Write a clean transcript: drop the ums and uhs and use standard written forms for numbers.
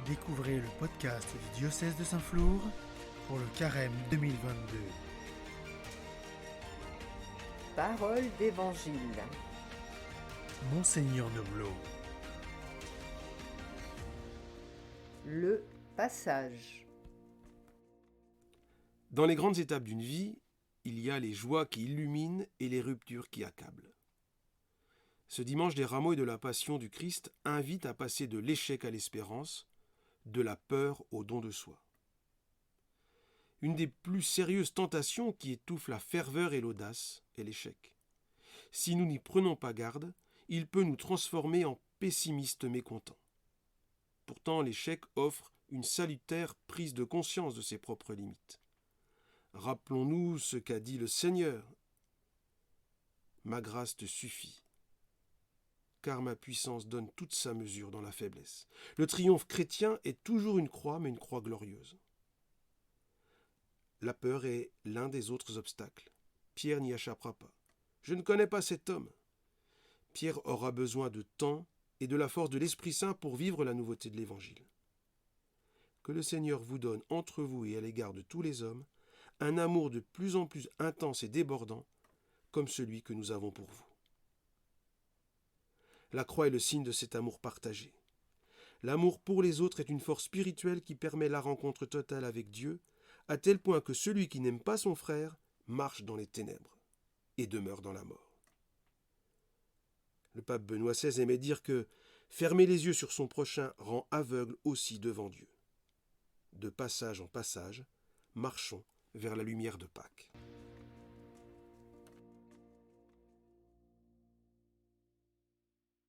Découvrez le podcast du diocèse de Saint-Flour pour le Carême 2022. Parole d'Évangile. Monseigneur Noblot. Le passage. Dans les grandes étapes d'une vie, il y a les joies qui illuminent et les ruptures qui accablent. Ce dimanche des rameaux et de la passion du Christ invite à passer de l'échec à l'espérance, de la peur au don de soi. Une des plus sérieuses tentations qui étouffe la ferveur et l'audace est l'échec. Si nous n'y prenons pas garde, il peut nous transformer en pessimistes mécontents. Pourtant, l'échec offre une salutaire prise de conscience de ses propres limites. Rappelons-nous ce qu'a dit le Seigneur. « Ma grâce te suffit, car ma puissance donne toute sa mesure dans la faiblesse. » Le triomphe chrétien est toujours une croix, mais une croix glorieuse. La peur est l'un des autres obstacles. Pierre n'y échappera pas. « Je ne connais pas cet homme. » Pierre aura besoin de temps et de la force de l'Esprit Saint pour vivre la nouveauté de l'Évangile. Que le Seigneur vous donne entre vous et à l'égard de tous les hommes un amour de plus en plus intense et débordant, comme celui que nous avons pour vous. La croix est le signe de cet amour partagé. L'amour pour les autres est une force spirituelle qui permet la rencontre totale avec Dieu, à tel point que celui qui n'aime pas son frère marche dans les ténèbres et demeure dans la mort. Le pape Benoît XVI aimait dire que fermer les yeux sur son prochain rend aveugle aussi devant Dieu. De passage en passage, marchons vers la lumière de Pâques.